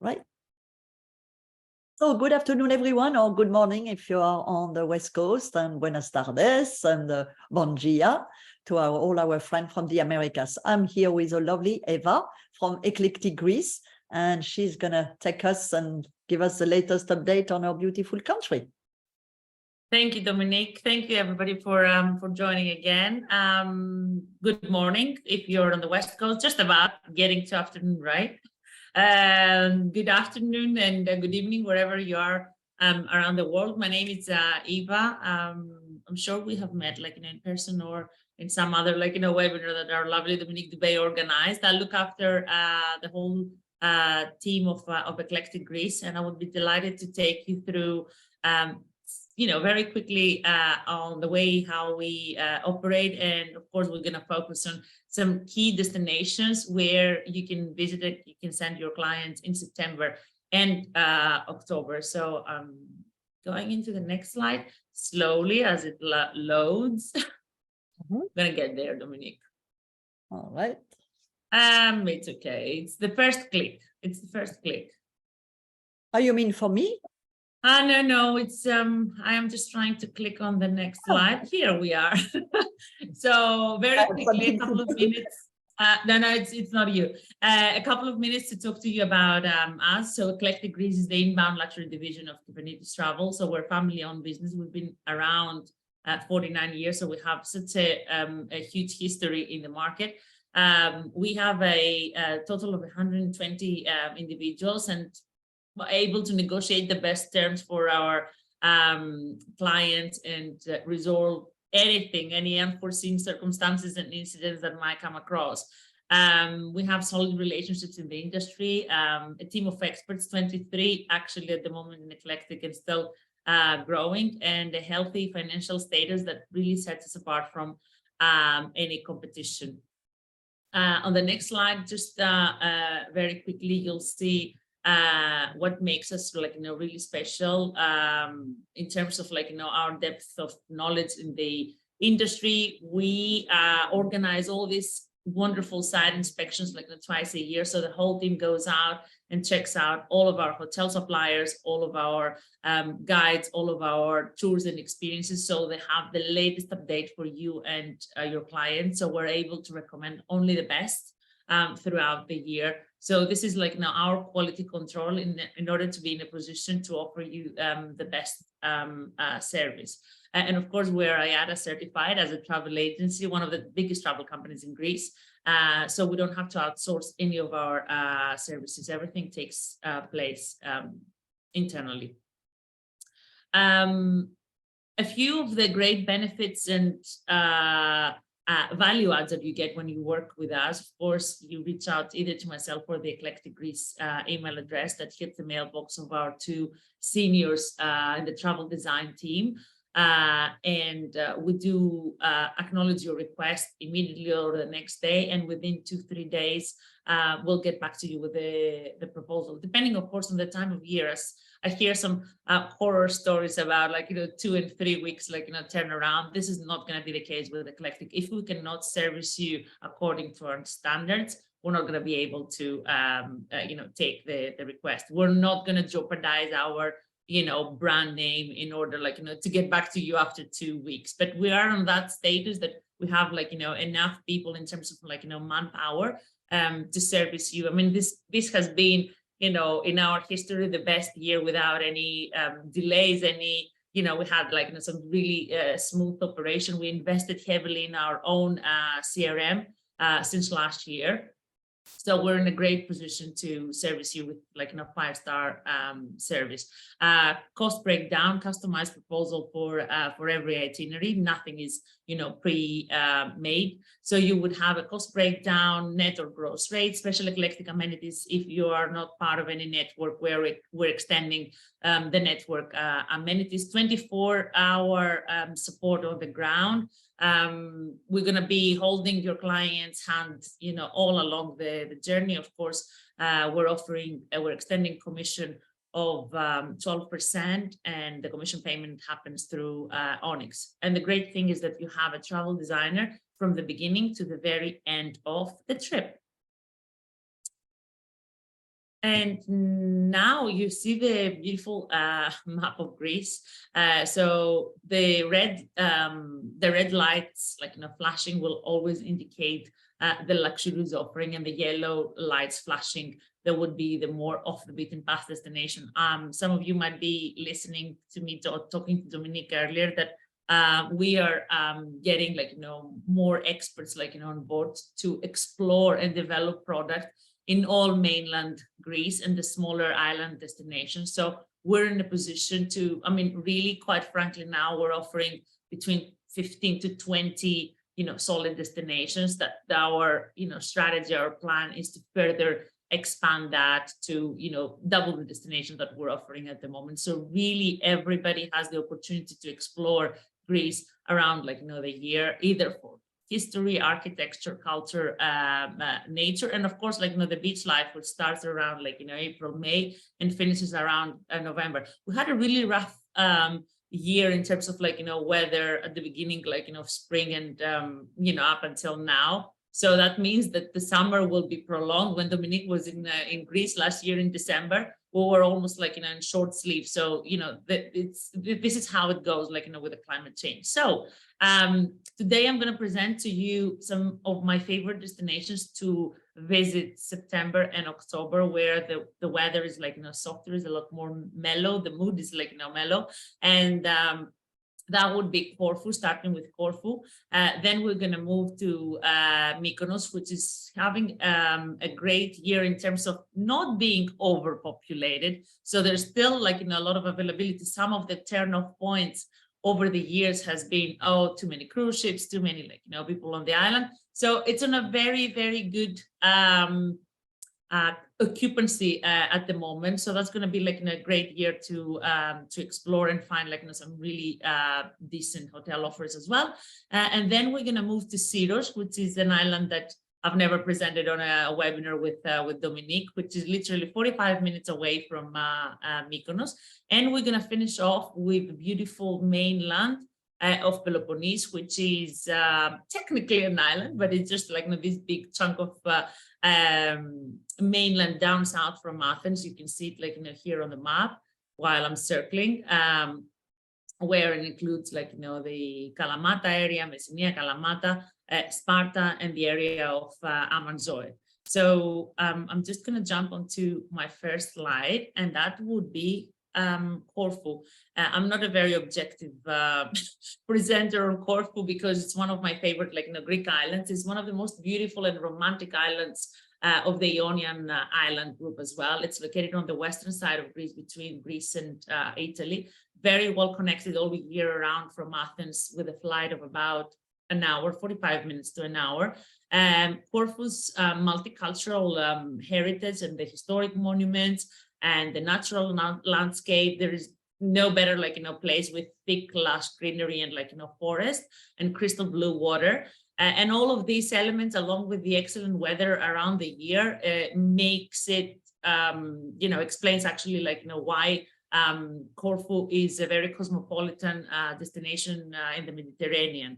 right. So good afternoon, everyone, or good morning if you are on the West Coast, and buenas tardes and bon dia to all our friends from the Americas. I'm here with a lovely Eva from Eclectic Greece, and she's going to take us and give us the latest update on our beautiful country. Thank you, Dominique. Thank you, everybody, for joining again. Good morning if you're on the West Coast, just about getting to afternoon, right? Good afternoon and good evening, wherever you are around the world. My name is Eva. I'm sure we have met in person or in some other webinar that our lovely Dominique Dubé organized. I look after the whole team of Eclectic Greece, and I would be delighted to take you through very quickly on the way how we operate. And of course, we're going to focus on some key destinations where you can visit it. You can send your clients in September and October. So going into the next slide slowly as it loads. I'm going to get there, Dominique. All right. It's okay. It's the first click. It's the first click. Oh, you mean for me? No, it's I am just trying to click on the next slide. Here we are. So very quickly, a couple of minutes. No, it's not you. A couple of minutes to talk to you about us. So Eclectic Greece is the inbound luxury division of Kubernetes Travel. So we're a family-owned business. We've been around 49 years, so we have such a huge history in the market. We have a total of 120 individuals and able to negotiate the best terms for our clients and resolve anything, any unforeseen circumstances and incidents that might come across. We have solid relationships in the industry, a team of experts, 23 actually at the moment in Eclectic and still growing, and a healthy financial status that really sets us apart from any competition. On the next slide, just very quickly, you'll see what makes us really special in terms of our depth of knowledge in the industry. We organize all these wonderful site inspections twice a year, so the whole team goes out and checks out all of our hotel suppliers, all of our guides, all of our tours and experiences, so they have the latest update for you and your clients, so we're able to recommend only the best throughout the year. So this is now our quality control in order to be in a position to offer you the best service. And of course, we're IATA certified as a travel agency, one of the biggest travel companies in Greece. So we don't have to outsource any of our services. Everything takes place internally. A few of the great benefits and value adds that you get when you work with us. Of course, you reach out either to myself or the Eclectic Greece email address that hits the mailbox of our two seniors in the travel design team. And we do acknowledge your request immediately or the next day, and within 2-3 days we'll get back to you with the proposal, depending of course on the time of year. As I hear some horror stories about 2 and 3 weeks turnaround. This is not going to be the case with Eclectic. If we cannot service you according to our standards, we're not going to be able to take the request. We're not going to jeopardize our brand name in order to get back to you after 2 weeks. But we are on that status that we have enough people in terms of manpower to service you. I mean, this has been in our history the best year without any delays. We had some really smooth operation. We invested heavily in our own CRM since last year. So we're in a great position to service you with a 5-star service. Cost breakdown, customized proposal for every itinerary. Nothing is pre-made. So you would have a cost breakdown, net or gross rate, special eclectic amenities. If you are not part of any network, where we're extending the network amenities, 24-hour support on the ground. We're going to be holding your client's hand, all along the journey. Of course, we're extending commission of 12%, and the commission payment happens through Onyx. And the great thing is that you have a travel designer from the beginning to the very end of the trip. And now you see the beautiful map of Greece. So the red lights, like flashing, will always indicate the luxurious offering, and the yellow lights flashing, that would be the more off the beaten path destination. Some of you might be listening to me talking to Dominique earlier, that we are getting more experts on board to explore and develop product in all mainland Greece and the smaller island destinations. So we're in a position to, really, quite frankly, now we're offering between 15 to 20, solid destinations, that our, strategy, our plan is to further expand that to, double the destination that we're offering at the moment. So really everybody has the opportunity to explore Greece around the year, either for history, architecture, culture, nature, and of course, the beach life, which starts around April, May, and finishes around November. We had a really rough year in terms of weather at the beginning, of spring and up until now. So that means that the summer will be prolonged. When Dominique was in Greece last year in December, we were almost in short sleeve. So this is how it goes, with the climate change. So today I'm going to present to you some of my favorite destinations to visit September and October, where the weather is softer, is a lot more mellow. The mood is mellow, and that would be Corfu, starting with Corfu. Then we're going to move to Mykonos, which is having a great year in terms of not being overpopulated. So there's still a lot of availability. Some of the turn-off points over the years has been, too many cruise ships, too many people on the island. So it's on a very, very good occupancy at the moment. So that's going to be a great year to explore and find some really decent hotel offers as well. And then we're going to move to Syros, which is an island that I've never presented on a webinar with Dominique, which is literally 45 minutes away from Mykonos. And we're going to finish off with the beautiful mainland of Peloponnese, which is technically an island, but it's just this big chunk of mainland down south from Athens. You can see it here on the map while I'm circling, where it includes the Kalamata area, Messenia, Kalamata, Sparta, and the area of Amanzoe. So I'm just going to jump onto my first slide, and that would be Corfu. I'm not a very objective presenter on Corfu, because it's one of my favorite Greek islands. It's one of the most beautiful and romantic islands of the Ionian island group as well. It's located on the western side of Greece, between Greece and Italy. Very well connected all year around from Athens, with a flight of about an hour, 45 minutes to an hour. Corfu's multicultural heritage and the historic monuments and the natural landscape, there is no better place with thick lush greenery and forest and crystal blue water, and all of these elements, along with the excellent weather around the year, makes it explains actually why Corfu is a very cosmopolitan destination in the Mediterranean.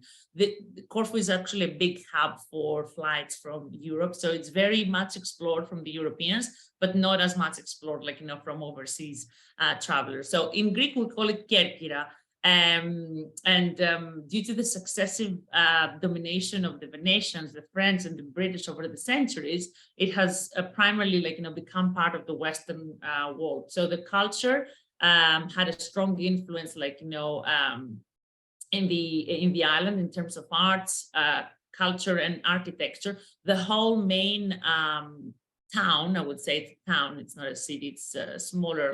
Corfu is actually a big hub for flights from Europe, so it's very much explored from the Europeans, but not as much explored from overseas travelers. So in Greek we call it Kerkyra, and due to the successive domination of the Venetians, the French, and the British over the centuries, it has primarily become part of the Western world. So the culture had a strong influence in the island in terms of arts, culture, and architecture. The whole main town, I would say it's a town, it's not a city, it's a smaller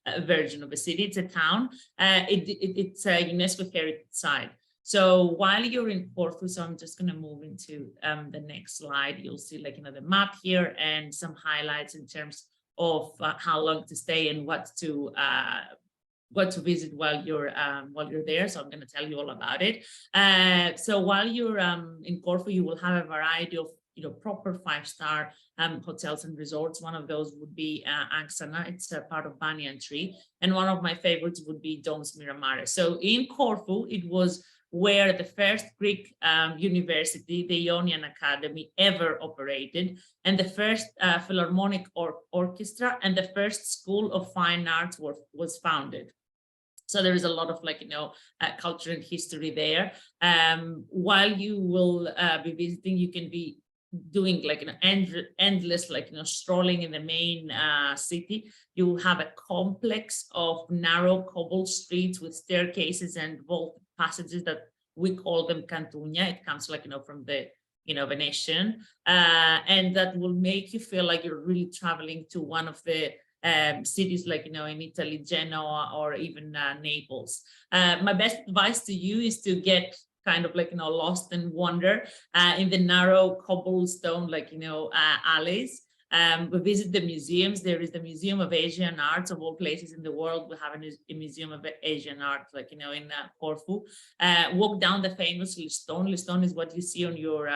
a version of a city, it's a town. It's a UNESCO heritage site. So while you're in Corfu, so I'm just going to move into the next slide, you'll see the map here and some highlights in terms of how long to stay and what to visit while you're there. So I'm going to tell you all about it. So while you're in Corfu, you will have a variety of proper 5-star hotels and resorts. One of those would be Anxana. It's a part of Banyan Tree, and one of my favorites would be Domes Miramare. So in Corfu, it was where the first Greek university, the Ionian Academy, ever operated, and the first Philharmonic Orchestra and the first School of Fine Arts was founded. So there is a lot of culture and history there. While you will be visiting, you can be doing endless strolling in the main city. You have a complex of narrow cobble streets with staircases and vault passages that we call them cantunia. It comes from the Venetian, and that will make you feel like you're really traveling to one of the cities in Italy, Genoa, or even Naples. My best advice to you is to get lost and wander in the narrow cobblestone alleys. We visit the museums. There is the Museum of Asian Arts. Of all places in the world, we have a Museum of Asian Art in Corfu. Walk down the famous Liston. Liston is what you see on your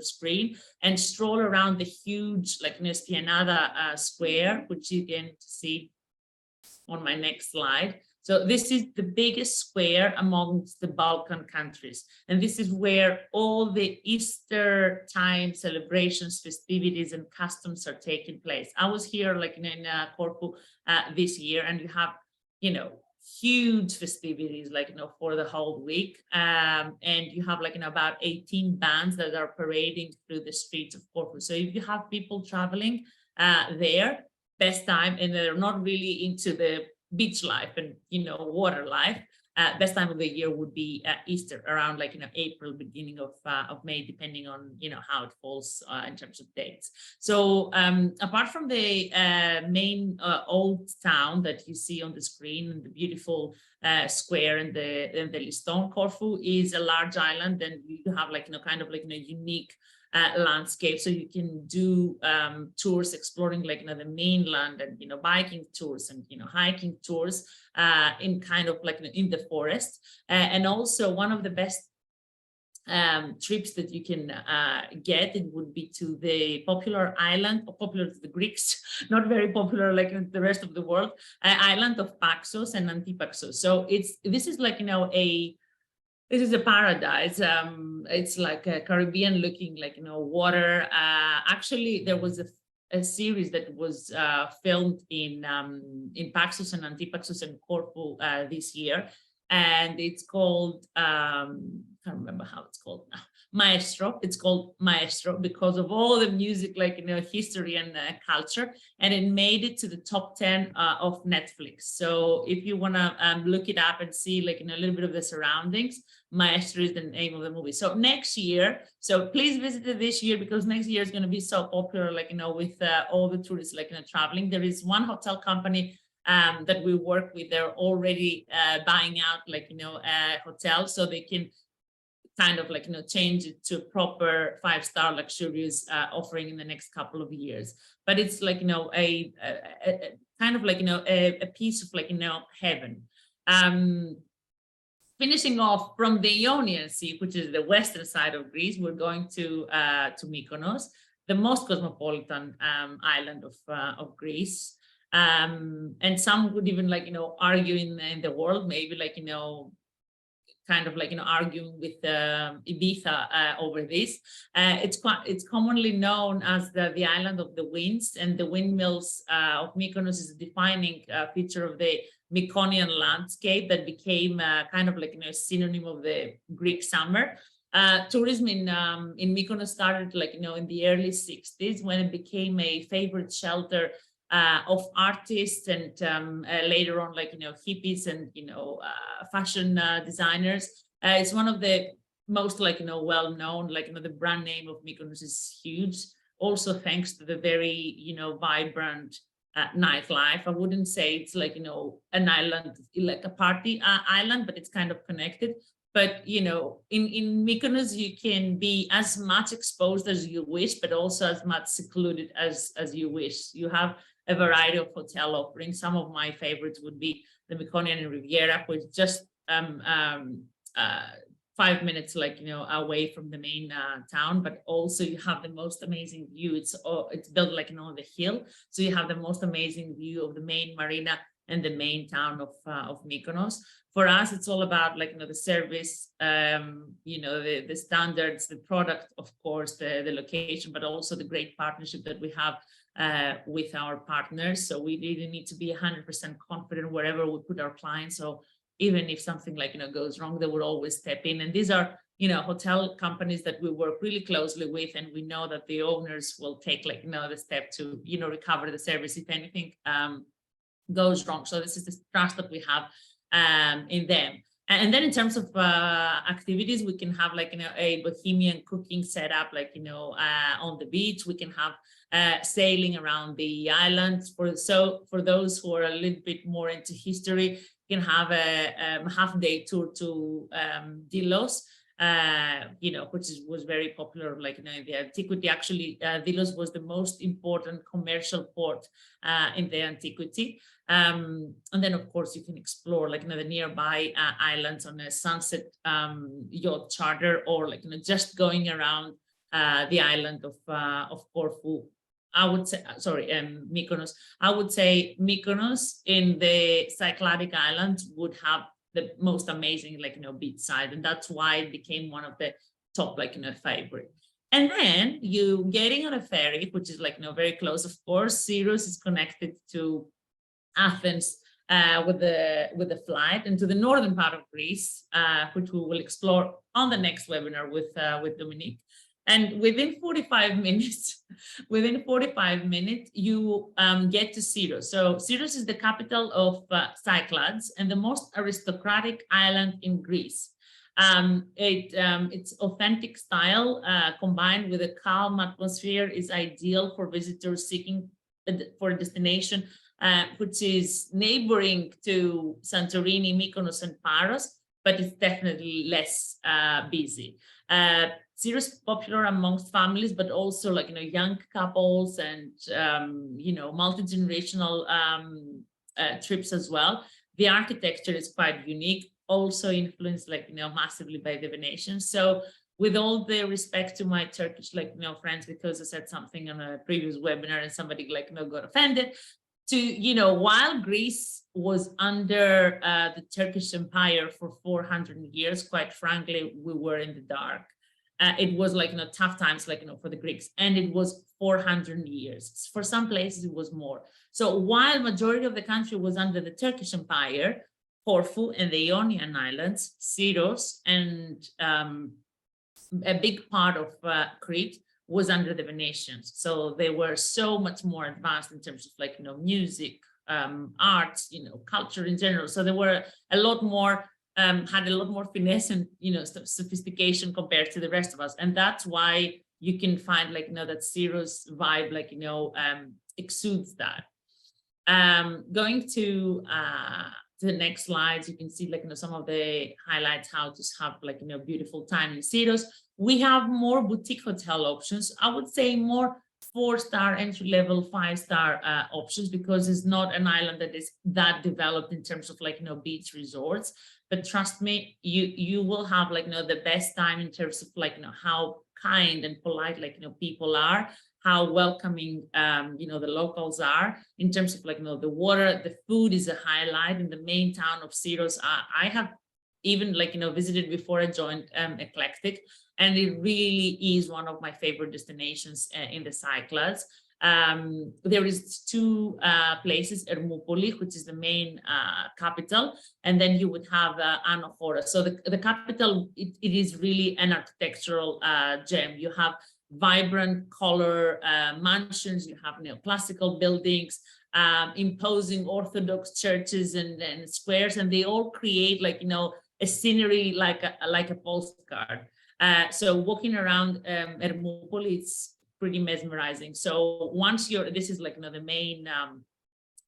screen, and stroll around the huge Spianada square, which you can see on my next slide. So this is the biggest square amongst the Balkan countries. And this is where all the Easter time celebrations, festivities, and customs are taking place. I was here in Corfu this year, and you have, huge festivities for the whole week. And you have about 18 bands that are parading through the streets of Corfu. So if you have people traveling there, best time, and they're not really into the beach life and water life, best time of the year would be Easter, around April, beginning of May, depending on how it falls in terms of dates. So apart from the main old town that you see on the screen, and the beautiful square and the Liston, Corfu is a large island, and you have unique landscape, so you can do tours exploring the mainland, and biking tours and hiking tours in in the forest. And also one of the best trips that you can get, it would be to the popular island, or popular to the Greeks, not very popular in the rest of the world, island of Paxos and Antipaxos. So this is this is a paradise. It's like a Caribbean looking, water. Actually, there was a series that was filmed in Paxos and Antipaxos and Corfu this year, and it's called I can't remember how it's called now. Maestro. It's called Maestro because of all the music, history and culture, and it made it to the top 10 of Netflix. So if you want to look it up and see a little bit of the surroundings, Maestro is the name of the movie. So next year, so please visit it this year, because next year is going to be so popular, with all the tourists traveling. There is one hotel company that we work with. They're already buying out hotels, so they can change it to proper 5-star luxurious offering in the next couple of years. But it's a piece of heaven. Finishing off from the Ionian Sea, which is the western side of Greece, we're going to Mykonos, the most cosmopolitan island of Greece. And some would even argue in the world, maybe arguing with Ibiza over this. It's commonly known as the island of the winds, and the windmills of Mykonos is a defining feature of the Myconian landscape that became a synonym of the Greek summer. Tourism in Mykonos started in the early 60s, when it became a favorite shelter of artists, and later on hippies and fashion designers. It's one of the most well-known, the brand name of Mykonos is huge, also thanks to the very vibrant nightlife. I wouldn't say it's an island, a party island, but it's kind of connected. But in Mykonos, you can be as much exposed as you wish, but also as much secluded as you wish. You have a variety of hotel offerings. Some of my favorites would be the Myconian Riviera, which is just 5 minutes away from the main town, but also you have the most amazing view. It's built on the hill, so you have the most amazing view of the main marina and the main town of Mykonos. For us, it's all about like, the service, the standards, the product, of course, the location, but also the great partnership that we have with our partners. So we really need to be 100% confident wherever we put our clients. So even if something like, goes wrong, they will always step in. And these are, hotel companies that we work really closely with, and we know that the owners will take like, the step to, recover the service if anything goes wrong. So this is the trust that we have in them. And then in terms of activities, we can have like, a bohemian cooking setup, like, on the beach. We can have sailing around the islands. For those who are a little bit more into history, you can have a half-day tour to Delos, which was very popular, like, in the antiquity. Actually, Delos was the most important commercial port in the antiquity. And then, of course, you can explore like, the nearby islands on a sunset yacht charter, or like, just going around the island of Corfu. I would say, sorry, Mykonos. I would say Mykonos in the Cycladic Islands would have the most amazing, like, beach side. And that's why it became one of the top, like, favorite. And then you getting on a ferry, which is like, very close, of course. Syros is connected to Athens with the flight, and to the northern part of Greece, which we will explore on the next webinar with Dominique. And within 45 minutes, you get to Syros. So Syros is the capital of Cyclades and the most aristocratic island in Greece. Its authentic style combined with a calm atmosphere is ideal for visitors seeking for a destination which is neighboring to Santorini, Mykonos, and Paros, but it's definitely less busy. Syros is popular amongst families, but also like, young couples and, multi-generational trips as well. The architecture is quite unique, also influenced like, massively by the Venetians. So with all the respect to my Turkish, like, friends, because I said something on a previous webinar and somebody like, got offended, to, while Greece was under the Turkish Empire for 400 years, quite frankly, we were in the dark. It was like, tough times, like, for the Greeks, and it was 400 years. For some places, it was more. So while majority of the country was under the Turkish Empire, Corfu and the Ionian Islands, Syros, and a big part of Crete was under the Venetians. So they were so much more advanced in terms of like, music, arts, culture in general. So they were a lot more, had a lot more finesse and, sophistication compared to the rest of us. And that's why you can find like, that Syros vibe, like, exudes that. Going to the next slides, you can see like, some of the highlights, how to have like, beautiful time in Syros. We have more boutique hotel options. I would say more 4-star entry-level, 5-star options, because it's not an island that is that developed in terms of like, beach resorts. But trust me, you will have like, the best time in terms of like, how kind and polite, like, people are, how welcoming, the locals are in terms of like, the water, the food is a highlight in the main town of Syros. I have even like, visited before I joined Eclectic, and it really is one of my favorite destinations in the Cyclades. There is 2 places, Ermoupoli, which is the main capital, and then you would have Anaphora. So the capital, it is really an architectural gem. You have vibrant color mansions, you have neoclassical buildings, imposing Orthodox churches and squares, and they all create like, a scenery like a postcard. So walking around Ermoupoli, it's pretty mesmerizing. So once this is like, the main,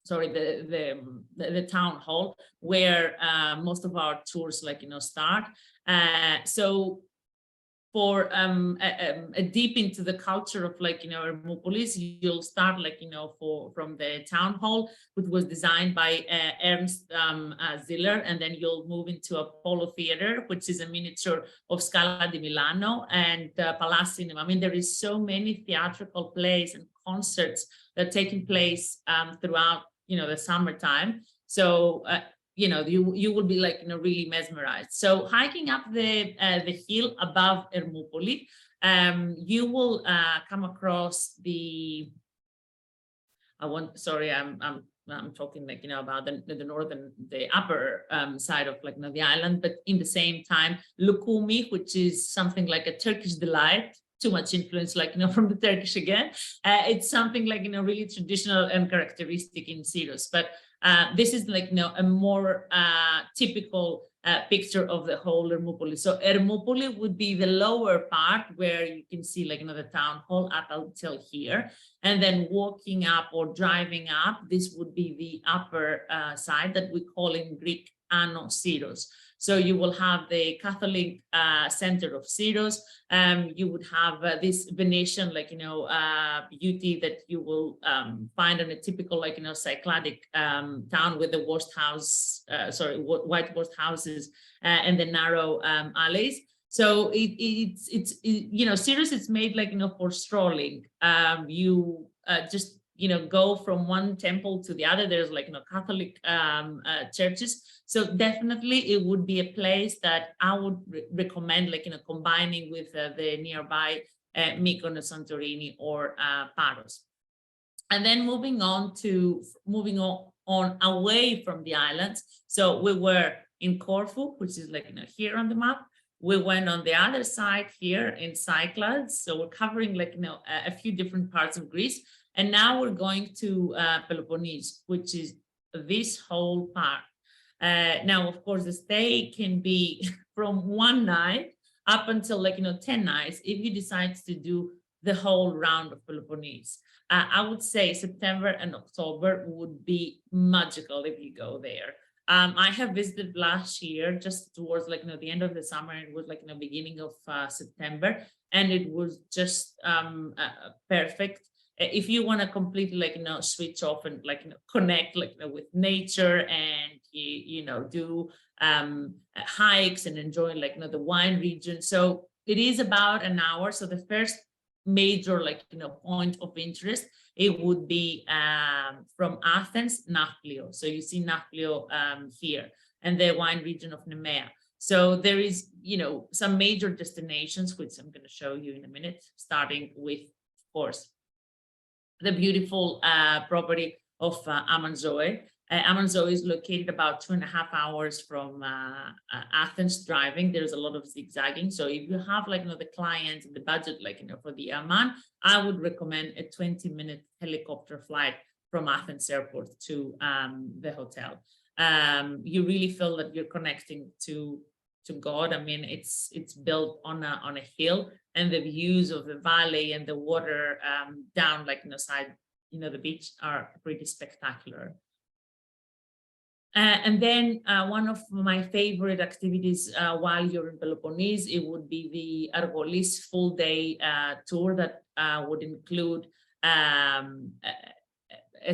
the town hall where most of our tours like, start. So for a deep into the culture of like, Hermopolis, you'll start like, from the town hall, which was designed by Ernst Ziller, and then you'll move into Apollo Theater, which is a miniature of Scala di Milano, and Palace Cinema. I mean, there is so many theatrical plays and concerts that are taking place throughout the summertime. So, you will be like, really mesmerized. So hiking up the hill above Ermoupoli, you will come across the, I'm talking like, about the northern, the upper side of like, the island, but in the same time, Lukumi, which is something like a Turkish delight, too much influence, like, from the Turkish again. It's something like, really traditional and characteristic in Syros, but this is like, a more typical picture of the whole Ermoupoli. So Ermoupoli would be the lower part where you can see like, the town hall up until here. And then walking up or driving up, this would be the upper side that we call in Greek Ano Syros. So you will have the Catholic center of Syros. You would have this Venetian, like, beauty that you will find in a typical, like, Cycladic town with the white houses and the narrow alleys. So it's Syros, it's made like, for strolling. You just, go from one temple to the other. There's like, Catholic churches. So definitely it would be a place that I would recommend, like, combining with the nearby Mykonos, Santorini, or Paros. And then moving on away from the islands. So we were in Corfu, which is like, here on the map. We went on the other side here in Cyclades. So we're covering like, a few different parts of Greece. And now we're going to Peloponnese, which is this whole part. Now, of course, the stay can be from 1 night up until like, 10 nights if you decide to do the whole round of Peloponnese. I would say September and October would be magical if you go there. I have visited last year just towards like, the end of the summer. It was like, beginning of September, and it was just perfect. If you want to completely like, switch off and like, connect like, with nature, and do hikes and enjoy like, the wine region. So it is about an hour. So the first major like, point of interest, it would be from Athens, Nafplio. So you see Nafplio here, and the wine region of Nemea. So there is, some major destinations, which I'm going to show you in a minute, starting with, of course, the beautiful property of Amanzoe. Amanzoe is located about 2.5 hours from Athens driving. There's a lot of zigzagging. So if you have like, the clients and the budget, like, for the Amman, I would recommend a 20-minute helicopter flight from Athens airport to the hotel. You really feel that you're connecting to God. I mean, it's built on a hill, and the views of the valley and the water down like, side, the beach are pretty spectacular. And then one of my favorite activities while you're in Peloponnese, it would be the Argolis full day tour that would include a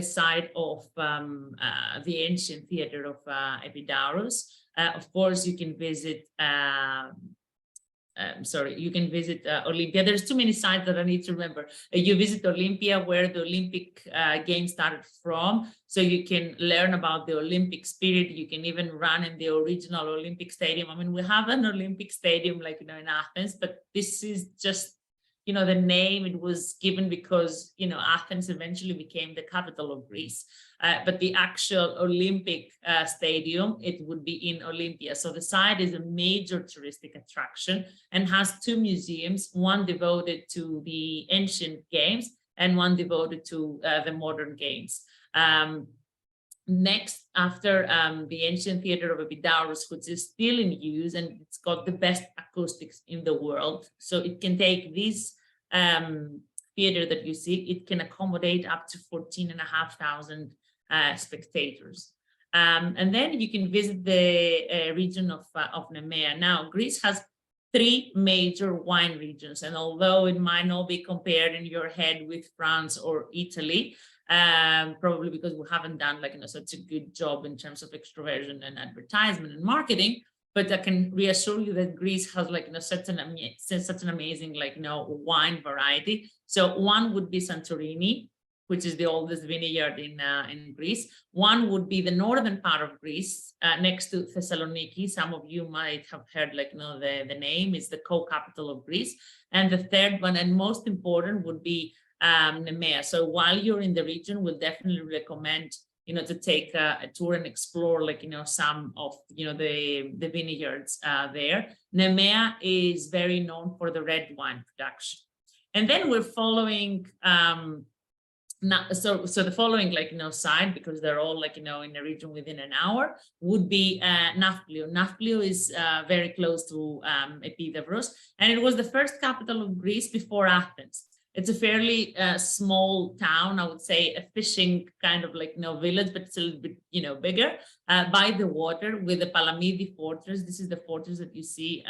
side of the ancient theater of Epidaurus. Of course, you can visit Olympia. There's too many sites that I need to remember. You visit Olympia, where the Olympic Games started from, so you can learn about the Olympic spirit. You can even run in the original Olympic Stadium. I mean, we have an Olympic Stadium like, in Athens, but this is just, the name it was given because, Athens eventually became the capital of Greece. But the actual Olympic stadium, it would be in Olympia. So the site is a major touristic attraction and has 2 museums, one devoted to the ancient games and one devoted to the modern games. Next, after the ancient theater of Epidaurus, which is still in use, and it's got the best acoustics in the world. So it can take this theater that you see, it can accommodate up to 14,500 spectators. And then you can visit the region of Nemea. Now, Greece has 3 major wine regions, and although it might not be compared in your head with France or Italy, probably because we haven't done like, such a good job in terms of extroversion and advertisement and marketing, but I can reassure you that Greece has like, such an amazing like, wine variety. So one would be Santorini, which is the oldest vineyard in Greece. One would be the northern part of Greece, next to Thessaloniki. Some of you might have heard, like, the name is the co-capital of Greece. And the third one, and most important, would be Nemea. So while you're in the region, we'll definitely recommend, to take a tour and explore, like, some of, the vineyards there. Nemea is very known for the red wine production. And then we're following, so the following, like, side, because they're all, like, in the region within an hour, would be Nafplio. Nafplio is very close to Epidavros, and it was the first capital of Greece before Athens. It's a fairly small town, I would say, a fishing kind of, like, village, but it's a little bit, bigger, by the water, with the Palamidi fortress. This is the fortress that you see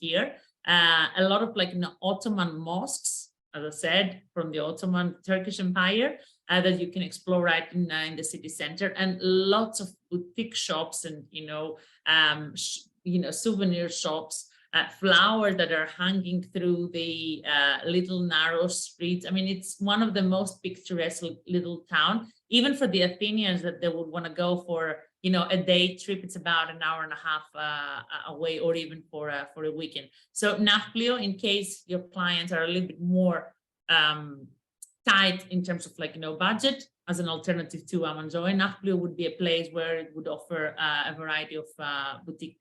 here. A lot of, like, Ottoman mosques, as I said, from the Ottoman Turkish Empire, that you can explore right in the city center, and lots of boutique shops and, souvenir shops. Flowers that are hanging through the little narrow streets. I mean, it's one of the most picturesque little town, even for the Athenians that they would want to go for, a day trip. It's about an hour and a half away, or even for a weekend. So Nafplio, in case your clients are a little bit more tight in terms of, like, budget, as an alternative to Amanzoe, Nafplio would be a place where it would offer a variety of boutique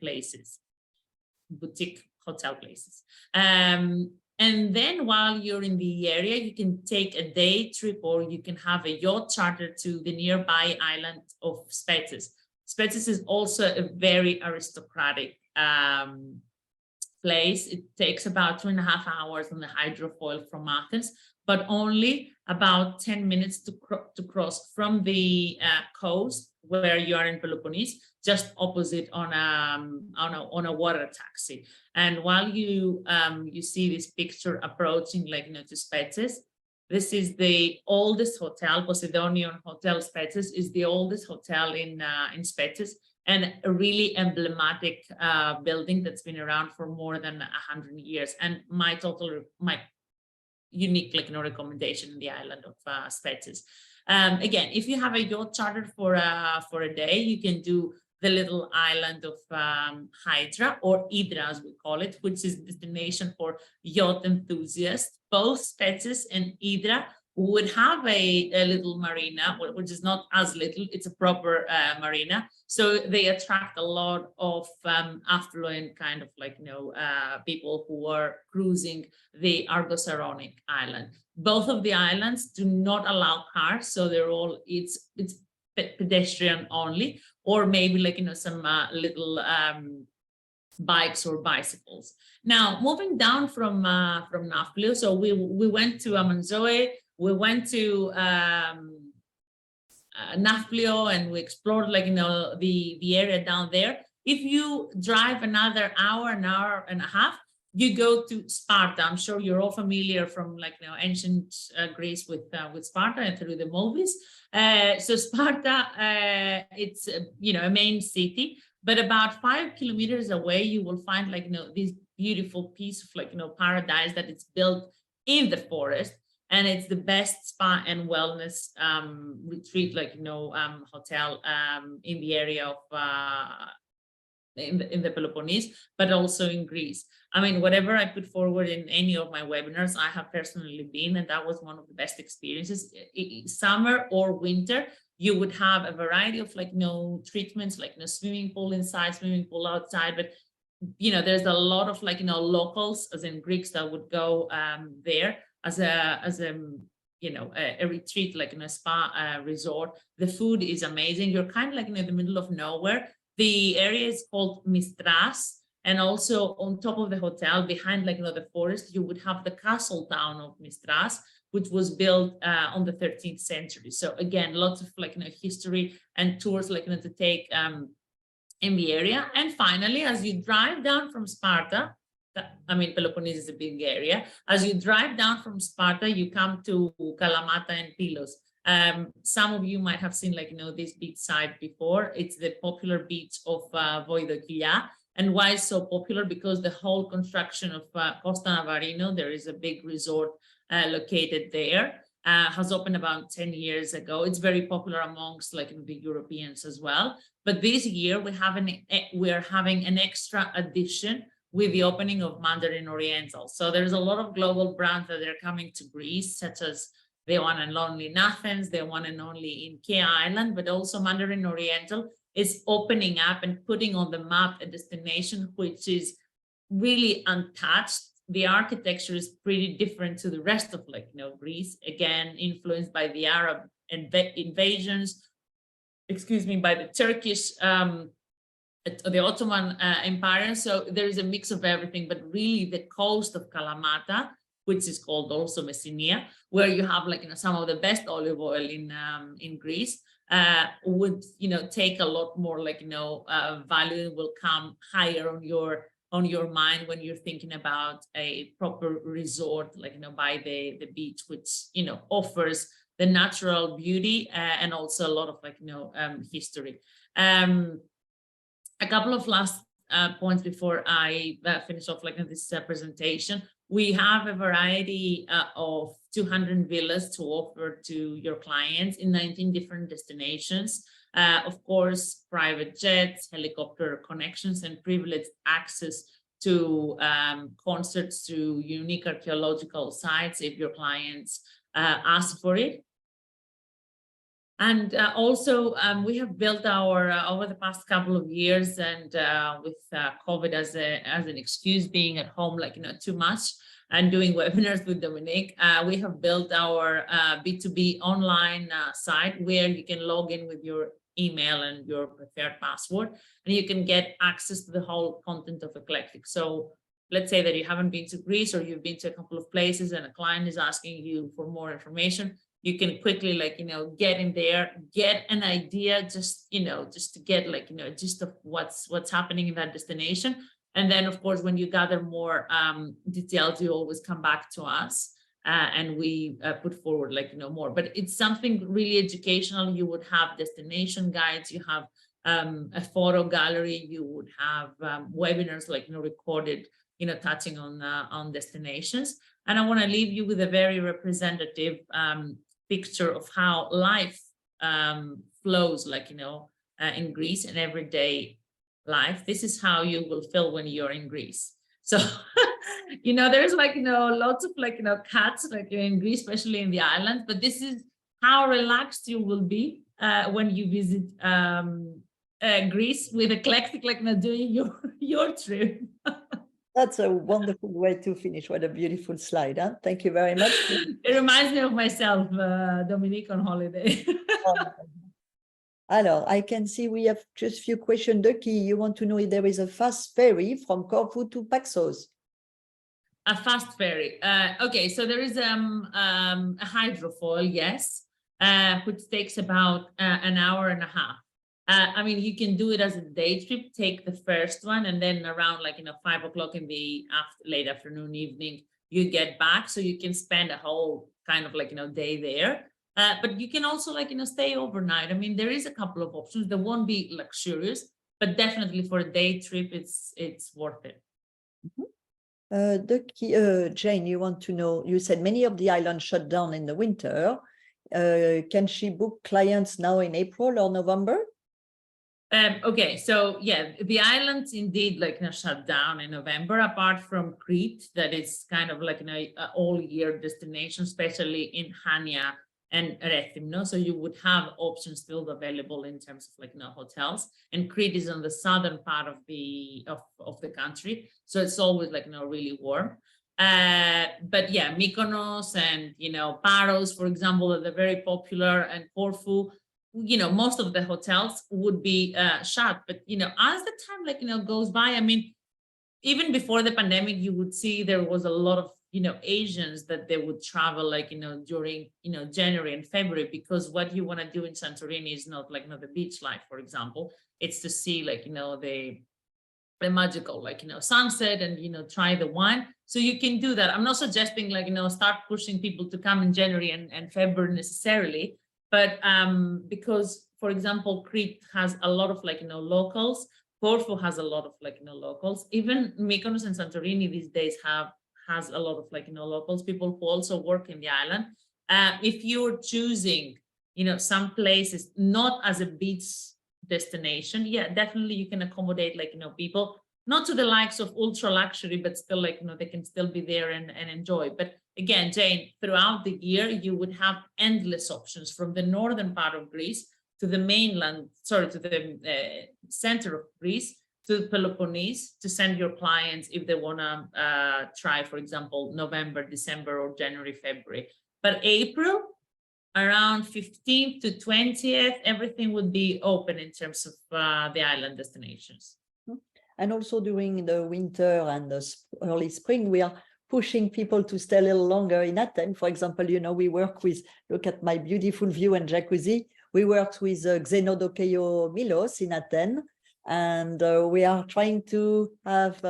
hotel places. And then while you're in the area, you can take a day trip, or you can have a yacht charter to the nearby island of Spetses. Spetses is also a very aristocratic place. It takes about 2.5 hours on the hydrofoil from Athens, but only about 10 minutes to cross from the coast where you are in Peloponnese, just opposite on a water taxi. And while you see this picture approaching, like, to Spetses, this is the oldest hotel. Poseidonion Hotel Spetses is the oldest hotel in Spetses, and a really emblematic building that's been around for more than 100 years. And my unique, like, recommendation in the island of Spetses. Again, if you have a yacht charter for a day, you can do the little island of Hydra, or Hydra as we call it, which is a destination for yacht enthusiasts. Both Spetses and Hydra would have a little marina, which is not as little, it's a proper marina. So they attract a lot of affluent kind of, like, people who are cruising the Argosaronic island. Both of the islands do not allow cars, so they're all, it's pedestrian only, or maybe, like, some little bikes or bicycles. Now, moving down from Nafplio, so we went to Amanzoe, we went to Nafplio, and we explored, like, the area down there. If you drive another hour and a half, you go to Sparta. I'm sure you're all familiar from, like, ancient Greece with Sparta and through the movies. So Sparta, it's a main city, but about 5 kilometers away, you will find, like, this beautiful piece of, like, paradise that it's built in the forest, and it's the best spa and wellness retreat, like, hotel in the area of in the Peloponnese, but also in Greece. I mean, whatever I put forward in any of my webinars, I have personally been, and that was one of the best experiences. Summer or winter, you would have a variety of, like, treatments, like, swimming pool inside, swimming pool outside, but there's a lot of, like, locals, as in Greeks, that would go there as a retreat, like in a spa resort. The food is amazing. You're kind of, like, in the middle of nowhere. The area is called Mistras, and also on top of the hotel, behind, like, the forest, you would have the castle town of Mistras, which was built on the 13th century. So again, lots of, like, history and tours, like, to take in the area. And finally, as you drive down from Sparta, I mean, Peloponnese is a big area. As you drive down from Sparta, you come to Kalamata and Pylos. Some of you might have seen, like, this beach side before. It's the popular beach of Voidokia. And why it's so popular? Because the whole construction of Costa Navarino, there is a big resort located there. has opened about 10 years ago. It's very popular amongst like the Europeans as well. But this year we're having an extra addition with the opening of Mandarin Oriental. So there's a lot of global brands that are coming to Greece, such as the one and only in Athens, the one and only in Kea Island, but also Mandarin Oriental is opening up and putting on the map a destination which is really untouched. The architecture is pretty different to the rest of Greece, again, influenced by the Arab invasions, by the Turkish, the Ottoman Empire. So there is a mix of everything, but really the coast of Kalamata, which is called also Messinia, where you have some of the best olive oil in Greece, would take a lot more value, will come higher on your mind when you're thinking about a proper resort by the beach, which offers the natural beauty and also a lot of history. A couple of last points before I finish off this presentation. We have a variety of 200 villas to offer to your clients in 19 different destinations. Of course, private jets, helicopter connections, and privileged access to concerts, to unique archaeological sites if your clients ask for it. And also, we have built our over the past couple of years, and with COVID as an excuse, being at home too much and doing webinars with Dominique, we have built our B2B online site where you can log in with your email and your preferred password, and you can get access to the whole content of Eclectic. So let's say that you haven't been to Greece, or you've been to a couple of places and a client is asking you for more information. You can quickly get in there, get an idea, just to get gist of what's happening in that destination. And then of course, when you gather more details, you always come back to us and we put forward more. But it's something really educational. You would have destination guides, you have a photo gallery, you would have webinars recorded touching on destinations. And I want to leave you with a very representative picture of how life flows in Greece, and everyday life. This is how you will feel when you're in Greece. So there's lots of cats in Greece, especially in the island, but this is how relaxed you will be when you visit Greece with Eclectic, doing your trip. That's a wonderful way to finish. What a beautiful slide, huh? Thank you very much. It reminds me of myself, Dominique, on holiday. Alors, I can see we have just a few questions. Ducky, you want to know if there is a fast ferry from Corfu to Paxos? A fast ferry. Okay, so there is a hydrofoil, yes, which takes about an hour and a half. I mean, you can do it as a day trip, take the first one, and then around 5 o'clock in the late afternoon, evening, you get back. So you can spend a whole kind of day there. But you can also stay overnight. I mean, there is a couple of options. They won't be luxurious, but definitely for a day trip, it's worth it. Mm-hmm. Jane, you want to know, you said many of the islands shut down in the winter. Can she book clients now in April or November? Okay, so yeah, the islands indeed shut down in November, apart from Crete, that is kind of all year destination, especially in Hania and Rethymno. So you would have options still available in terms of hotels. And Crete is on the southern part of the country, so it's always really warm. But yeah, Mykonos and Paros, for example, they're very popular, and Corfu. Most of the hotels would be shut, but as the time goes by, I mean, even before the pandemic, you would see there was a lot of Asians that they would travel during January and February, because what you want to do in Santorini is not the beach life, for example. It's to see the magical sunset and try the wine. So you can do that. I'm not suggesting start pushing people to come in January and February necessarily. But because, for example, Crete has a lot of locals, Corfu has a lot of locals. Even Mykonos and Santorini these days has a lot of locals, people who also work in the island. If you're choosing, some places not as a beach destination, yeah, definitely you can accommodate people, not to the likes of ultra luxury, but still they can still be there and enjoy. But again, Jane, throughout the year, you would have endless options from the northern part of Greece to the mainland, sorry, to the center of Greece, to Peloponnese, to send your clients if they want to try, for example, November, December, or January, February. But April, around 15th to 20th, everything would be open in terms of the island destinations. And also during the winter and the early spring, we are pushing people to stay a little longer in Athens. For example, we work with, look at my beautiful view and jacuzzi. We worked with Xenodokeio Milos in Athens, and we are trying to have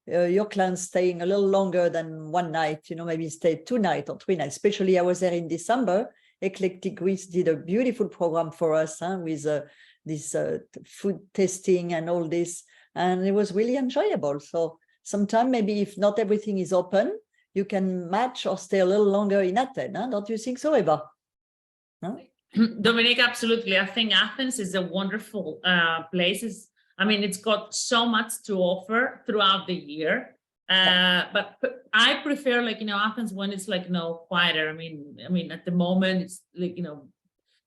your clients staying a little longer than one night, maybe stay 2 nights or 3 nights. Especially I was there in December. Eclectic Greece did a beautiful program for us with this food testing and all this. And it was really enjoyable. So sometimes maybe if not everything is open, you can match or stay a little longer in Athens. Don't you think so, Eva? Huh? Dominique, absolutely. I think Athens is a wonderful place. It's got so much to offer throughout the year. But I prefer Athens when it's quieter. At the moment it's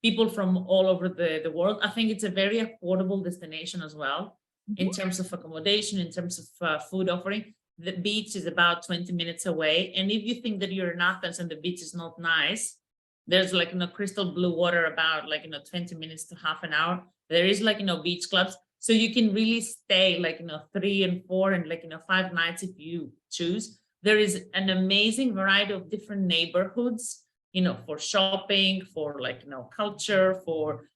people from all over the world. I think it's a very affordable destination as well. In terms of accommodation, in terms of food offering. The beach is about 20 minutes away. And if you think that you're in Athens and the beach is not nice, there's crystal blue water about 20 minutes to half an hour. There is beach clubs. So you can really stay 3 and 4 and 5 nights if you choose. There is an amazing variety of different neighborhoods, for shopping, for culture, for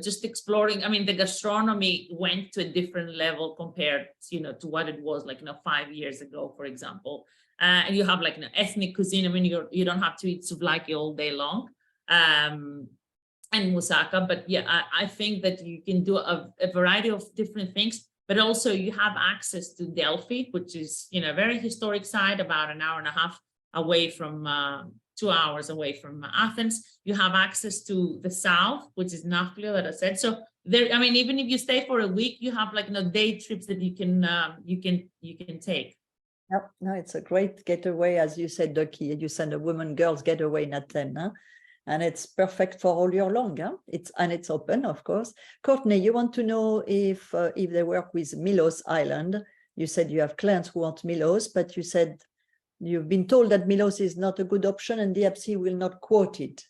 just exploring. The gastronomy went to a different level compared to what it was 5 years ago, for example. And you have ethnic cuisine. You don't have to eat souvlaki all day long, and moussaka. But yeah, I think that you can do a variety of different things. But also you have access to Delphi, which is a very historic site, about an hour and a half away from 2 hours away from Athens. You have access to the south, which is Nafplio, that I said. So there, even if you stay for a week, you have day trips that you can take. Yep. No, it's a great getaway, as you said, Ducky. You send a woman girls getaway in Athens, and it's perfect for all year long. It's open, of course. Courtney, you want to know if they work with Milos Island. You said you have clients who want Milos, but you said you've been told that Milos is not a good option and DFC will not quote it.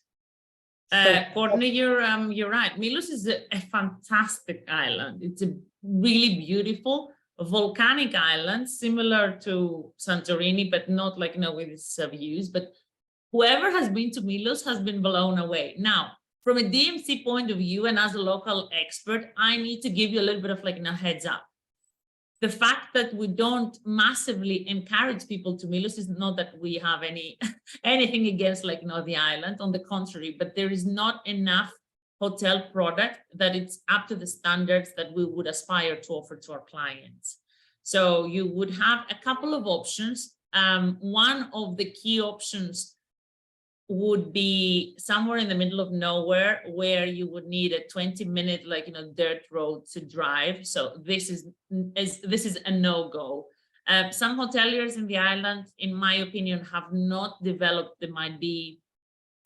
Courtney, you're right. Milos is a fantastic island. It's a really beautiful volcanic island, similar to Santorini, but not with its views. But whoever has been to Milos has been blown away. Now, from a DMC point of view, and as a local expert, I need to give you a little bit of a heads up. The fact that we don't massively encourage people to Milos is not that we have anything against the island. On the contrary, but there is not enough hotel product that it's up to the standards that we would aspire to offer to our clients. So you would have a couple of options. One of the key options would be somewhere in the middle of nowhere, where you would need a 20-minute dirt road to drive. So this is a no-go. Some hoteliers in the island, in my opinion, have not developed. They might be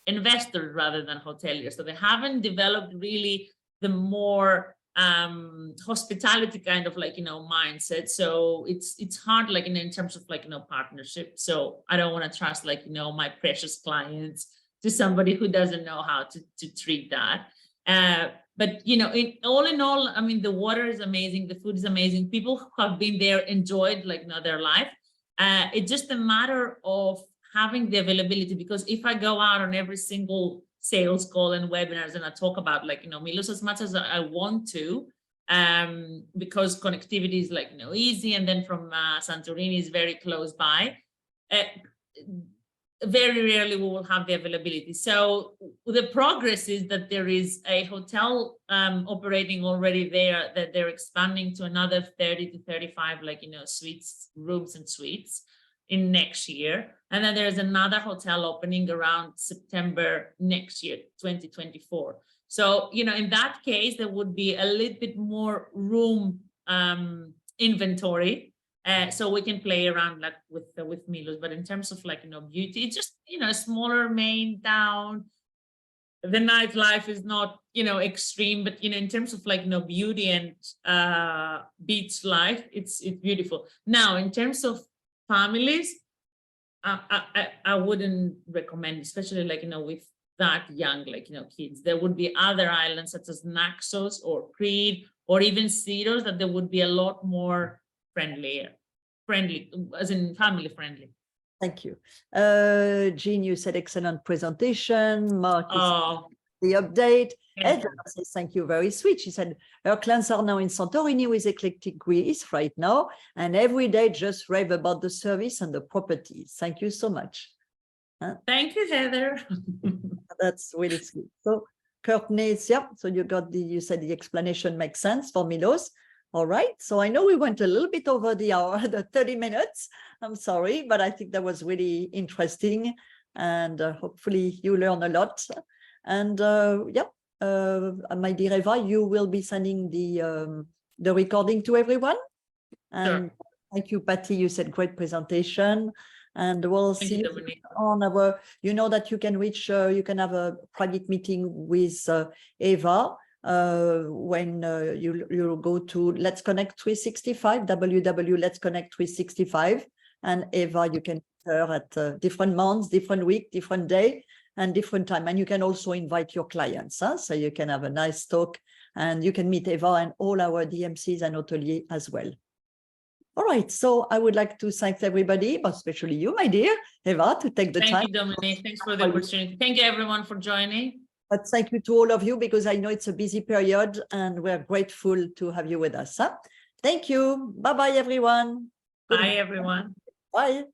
investors rather than hoteliers, so they haven't developed really the more hospitality kind of mindset. So it's hard in terms of partnership. So I don't want to trust my precious clients to somebody who doesn't know how to treat that. But in all, the water is amazing, the food is amazing, people who have been there enjoyed their life. It's just a matter of having the availability, because if I go out on every single sales call and webinars and I talk about Milos as much as I want to, because connectivity is easy, and then from Santorini is very close by, very rarely we will have the availability. So the progress is that there is a hotel operating already there, that they're expanding to another 30 to 35 suites, rooms and suites. in next year. And then there's another hotel opening around September next year, 2024. So, you know, in that case, there would be a little bit more room inventory. So we can play around like with Milos. But in terms of like, you know, beauty, it's just, you know, a smaller main town. The nightlife is not, you know, extreme, but, you know, in terms of like, you know, beauty and beach life, it's beautiful. Now, in terms of families, I wouldn't recommend, especially like, you know, with that young, like, you know, kids. There would be other islands such as Naxos or Crete or even Syros that there would be a lot more friendly, as in family friendly. Thank you. Jean, you said excellent presentation. Mark, the update. Edna says, thank you, very sweet. She said, her clients are now in Santorini with Eclectic Greece right now, and every day just rave about the service and the properties. Thank you so much. Thank you, Heather. That's really sweet. So, Courtney, yeah, so you said the explanation makes sense for Milos. All right, so I know we went a little bit over the hour, the 30 minutes. I'm sorry, but I think that was really interesting, and hopefully you learn a lot. And my dear Eva, you will be sending the recording to everyone. And sure. Thank you, Patty. You said great presentation. And we'll see you on our, you know that you can reach, you can have a private meeting with Eva when you go to Let's Connect 365, www.Let's Connect 365. And Eva, you can meet her at different months, different week, different day, and different time. And you can also invite your clients, so you can have a nice talk, and you can meet Eva and all our DMCs and hoteliers as well. All right, so I would like to thank everybody, but especially you, my dear Eva, to take the time. Thank you, Dominique. Thanks for the opportunity. Thank you, everyone, for joining. But thank you to all of you, because I know it's a busy period, and we're grateful to have you with us. Thank you. Bye-bye, everyone. Bye, everyone. Bye.